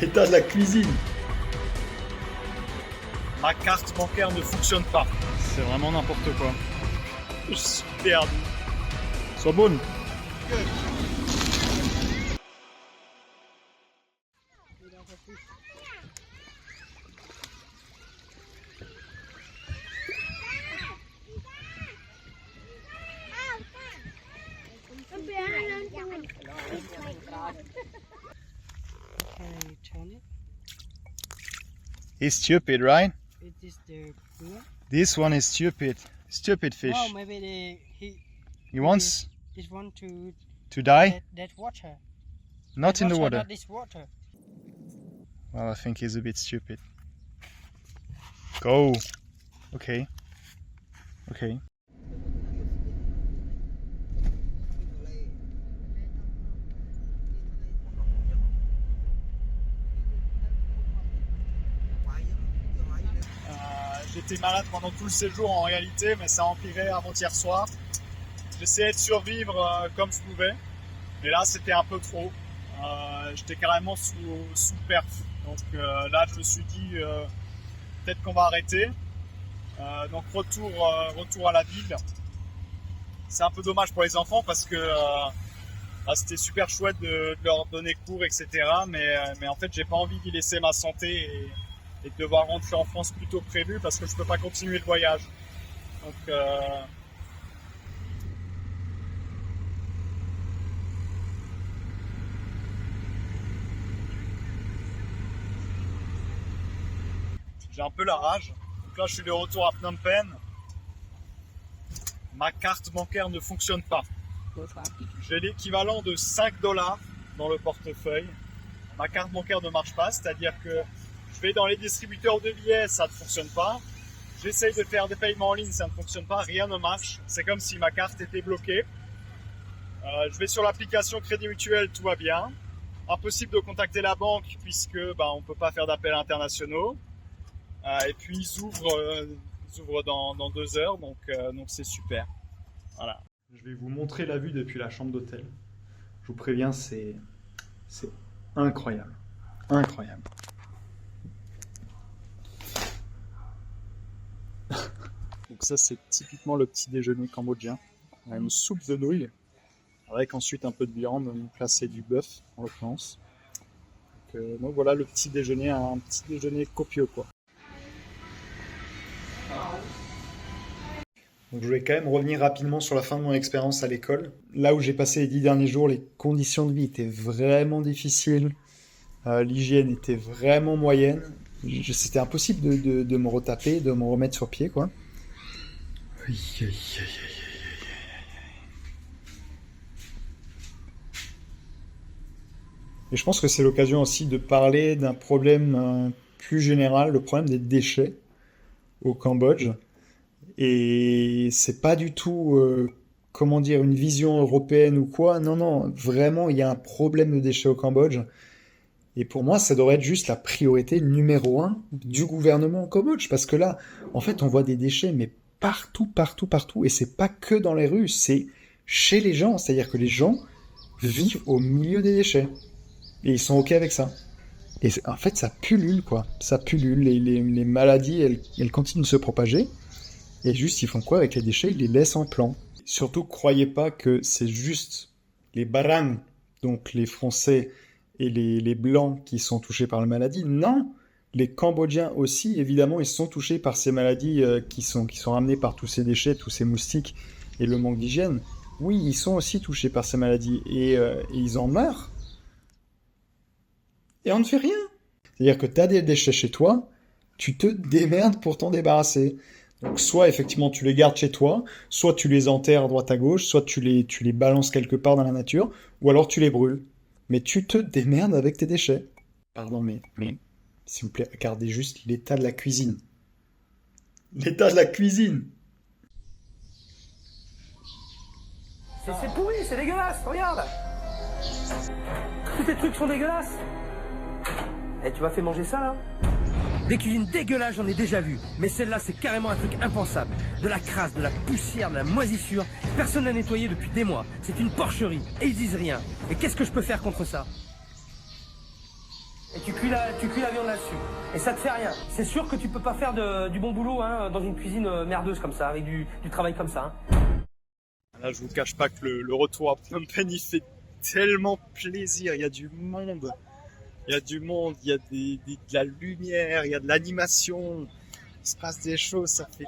L'état de la cuisine. Ma carte bancaire ne fonctionne pas. C'est vraiment n'importe quoi. Je suis perdu. Sois bonne. Okay, turn it. He's stupid, right? It is the cooler. This one is stupid. Stupid fish. Oh, maybe He wants this one to to die? that water. Not in the water. Not this water. Well, I think he's a bit stupid. Go. Okay. Okay. J'étais malade pendant tout le séjour en réalité, mais ça a empiré avant-hier soir. J'essayais de survivre comme je pouvais, mais là c'était un peu trop. J'étais carrément sous perf. Donc là je me suis dit peut-être qu'on va arrêter. Donc retour à la ville. C'est un peu dommage pour les enfants parce que c'était super chouette de leur donner cours, etc. Mais en fait j'ai pas envie d'y laisser ma santé et de devoir rentrer en France plus tôt que prévu parce que je peux pas continuer le voyage. Donc j'ai un peu la rage. Donc là je suis de retour à Phnom Penh. Ma carte bancaire ne fonctionne pas. J'ai l'équivalent de 5 $ dans le portefeuille. Ma carte bancaire ne marche pas, c'est-à-dire que je vais dans les distributeurs de billets, ça ne fonctionne pas. J'essaye de faire des paiements en ligne, ça ne fonctionne pas, rien ne marche. C'est comme si ma carte était bloquée. Je vais sur l'application Crédit Mutuel, tout va bien. Impossible de contacter la banque puisque on ne peut pas faire d'appels internationaux. Et puis ils ouvrent dans 2 heures, donc c'est super. Voilà. Je vais vous montrer la vue depuis la chambre d'hôtel. Je vous préviens, c'est incroyable. Incroyable. Donc ça c'est typiquement le petit déjeuner cambodgien. On a une soupe de nouilles avec ensuite un peu de viande, donc là c'est du bœuf en l'occurrence. Donc voilà le petit déjeuner, un petit déjeuner copieux quoi. Donc je vais quand même revenir rapidement sur la fin de mon expérience à l'école. Là où j'ai passé les 10 derniers jours, les conditions de vie étaient vraiment difficiles. L'hygiène était vraiment moyenne. C'était impossible de me retaper, de me remettre sur pied, quoi. Et je pense que c'est l'occasion aussi de parler d'un problème plus général, le problème des déchets au Cambodge. Et c'est pas du tout, une vision européenne ou quoi. Non, non, vraiment, il y a un problème de déchets au Cambodge. Et pour moi, ça devrait être juste la priorité numéro 1 du gouvernement au Cambodge. Parce que là, en fait, on voit des déchets, mais partout, partout, partout. Et c'est pas que dans les rues, c'est chez les gens. C'est-à-dire que les gens vivent au milieu des déchets. Et ils sont OK avec ça. Et en fait, ça pullule, quoi. Ça pullule. Les maladies, elles continuent de se propager. Et juste, ils font quoi avec les déchets? Ils les laissent en plan. Surtout, croyez pas que c'est juste les Barang, donc les Français et les Blancs qui sont touchés par la maladie. Non, les Cambodgiens aussi, évidemment, ils sont touchés par ces maladies qui sont ramenées par tous ces déchets, tous ces moustiques et le manque d'hygiène. Oui, ils sont aussi touchés par ces maladies et ils en meurent. Et on ne fait rien. C'est-à-dire que tu as des déchets chez toi, tu te démerdes pour t'en débarrasser. Donc soit effectivement tu les gardes chez toi, soit tu les enterres à droite à gauche, soit tu les balances quelque part dans la nature, ou alors tu les brûles. Mais tu te démerdes avec tes déchets. Pardon, mais s'il vous plaît, regardez juste l'état de la cuisine. L'état de la cuisine. C'est pourri, c'est dégueulasse, regarde. Tous tes trucs sont dégueulasses. Et tu m'as fait manger ça là? Des cuisines dégueulasses, j'en ai déjà vu. Mais celle-là, c'est carrément un truc impensable. De la crasse, de la poussière, de la moisissure. Personne n'a nettoyé depuis des mois. C'est une porcherie. Et ils disent rien. Et qu'est-ce que je peux faire contre ça? et tu cuis la viande là-dessus. Et ça te fait rien. C'est sûr que tu peux pas faire du bon boulot hein, dans une cuisine merdeuse comme ça, avec du travail comme ça. Hein. Là, je vous cache pas que le retour à Phnom Penh, il fait tellement plaisir. Il y a du monde. Il y a du monde, il y a de la lumière, il y a de l'animation. Il se passe des choses, ça fait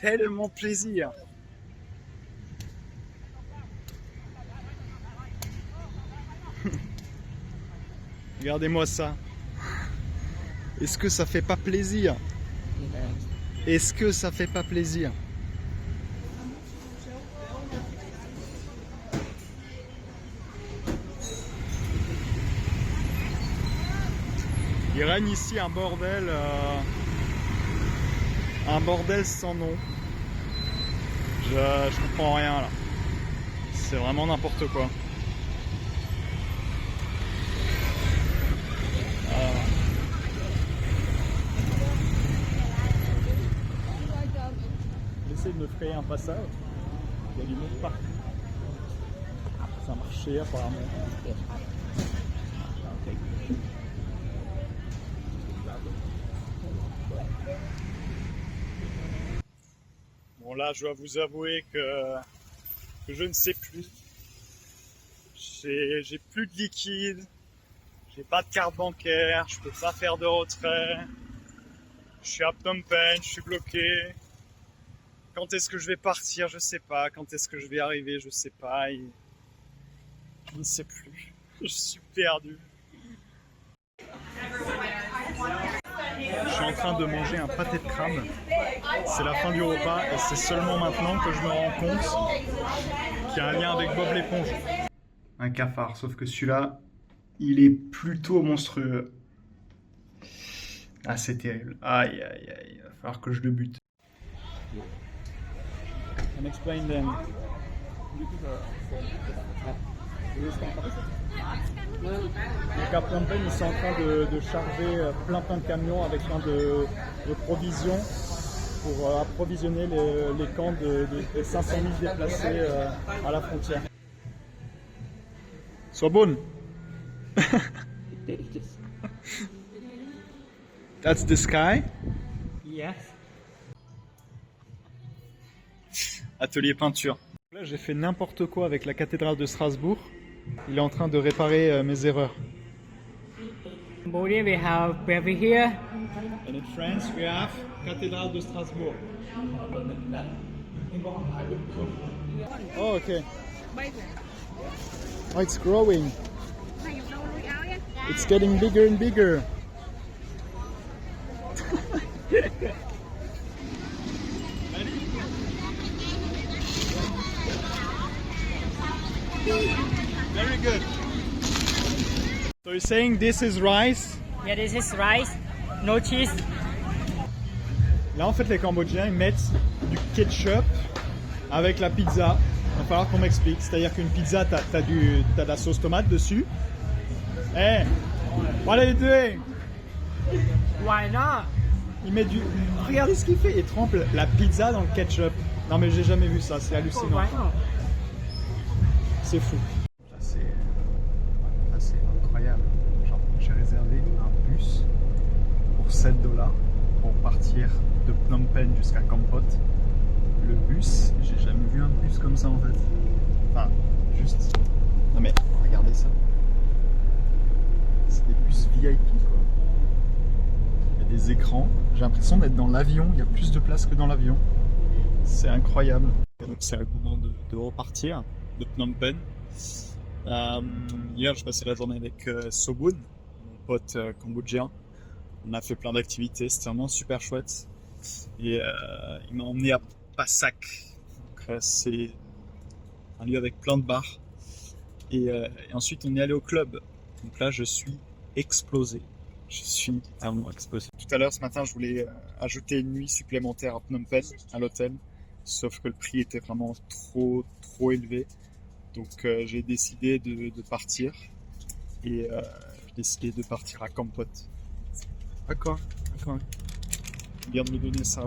tellement plaisir. Regardez-moi ça. Est-ce que ça fait pas plaisir? Est-ce que ça fait pas plaisir? Il règne ici un bordel sans nom. Je comprends rien là. C'est vraiment n'importe quoi. J'essaie de me frayer un passage. Il y a du monde partout. Ça a marché apparemment. Bon là, je dois vous avouer que je ne sais plus. J'ai plus de liquide, j'ai pas de carte bancaire, je peux pas faire de retrait. Je suis à Phnom Penh, je suis bloqué. Quand est-ce que je vais partir, je sais pas. Quand est-ce que je vais arriver, je sais pas. Et je ne sais plus. Je suis perdu. Je suis en train de manger un pâté de crabe. C'est la fin du repas et c'est seulement maintenant que je me rends compte qu'il y a un lien avec Bob l'éponge. Un cafard, sauf que celui-là, il est plutôt monstrueux. Ah, c'est terrible. Aïe, aïe, aïe. Il va falloir que je le bute. And explain then. Donc à Phnom Penh, ils sont en train de charger plein de camions avec plein de provisions pour approvisionner les camps des 500 000 déplacés à la frontière. Sois bonne. That's the sky. Yes. Atelier peinture. Là, j'ai fait n'importe quoi avec la cathédrale de Strasbourg. Il est en train de réparer mes erreurs. In Cambodia, we have Brevi here. And in France, we have cathédrale de Strasbourg. Oh, okay. Oh, it's growing. It's getting bigger and bigger. Very good. So you're saying this is rice? Yeah, this is rice, no cheese. Là, en fait, les Cambodgiens, ils mettent du ketchup avec la pizza. Il va falloir qu'on m'explique. C'est-à-dire qu'une pizza, t'as de la sauce tomate dessus. Hey, what are you doing? Why not? Il met du... Regardez ce qu'il fait. Il trempe la pizza dans le ketchup. Non, mais j'ai jamais vu ça. C'est hallucinant. C'est fou. C'est incroyable. Genre, j'ai réservé un bus pour $7 pour partir de Phnom Penh jusqu'à Kampot. Le bus, j'ai jamais vu un bus comme ça en fait. Enfin, juste. Non mais regardez ça. C'est des bus VIP quoi. Il y a des écrans. J'ai l'impression d'être dans l'avion. Il y a plus de place que dans l'avion. C'est incroyable. Et donc c'est le moment de repartir de Phnom Penh. Hier, je passais la journée avec Sobun, mon pote cambodgien. On a fait plein d'activités, c'était vraiment super chouette. Et il m'a emmené à Passak. C'est un lieu avec plein de bars. Et ensuite, on est allé au club. Donc là, je suis explosé. Je suis vraiment explosé. Tout à l'heure, ce matin, je voulais ajouter une nuit supplémentaire à Phnom Penh, à l'hôtel. Sauf que le prix était vraiment trop élevé. Donc j'ai décidé de partir. Et j'ai décidé de partir à Kampot. D'accord. Il vient de me donner ça.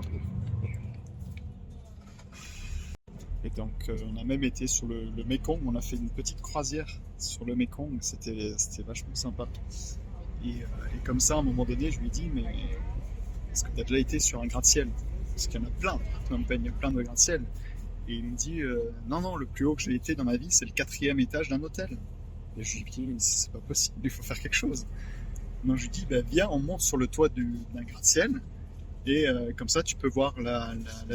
Et donc on a même été sur le Mekong. On a fait une petite croisière sur le Mekong. C'était vachement sympa. Et comme ça, à un moment donné, je lui dis, mais est-ce que tu as déjà été sur un gratte-ciel? Parce qu'il y en a plein, à Phnom Penh, il y a plein de gratte-ciel. Et il me dit, non, non, le plus haut que j'ai été dans ma vie, c'est le 4e étage d'un hôtel. Et je lui dis, mais c'est pas possible, il faut faire quelque chose. Donc je lui dis, bah, viens, on monte sur le toit d'un gratte-ciel, et comme ça, tu peux voir la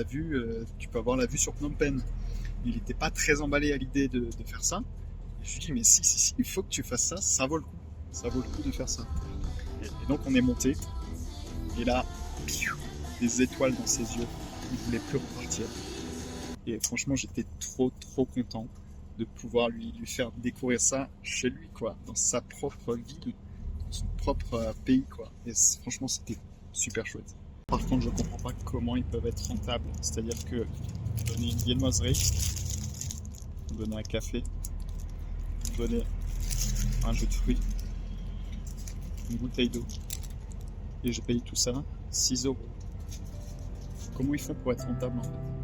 vue, tu peux avoir la vue sur Phnom Penh. Il n'était pas très emballé à l'idée de faire ça. Et je lui dis, mais si, il faut que tu fasses ça, ça vaut le coup. Ça vaut le coup de faire ça. Et donc on est monté, et là, des étoiles dans ses yeux, il ne voulait plus repartir. Et franchement, j'étais trop content de pouvoir lui faire découvrir ça chez lui, quoi, dans sa propre ville, dans son propre pays, quoi. Et franchement, c'était super chouette. Par contre, je comprends pas comment ils peuvent être rentables. C'est-à-dire que donner une viennoiserie, donner un café, donner un jus de fruits, une bouteille d'eau, et je paye tout ça 6 €. Comment ils font pour être rentables, en fait?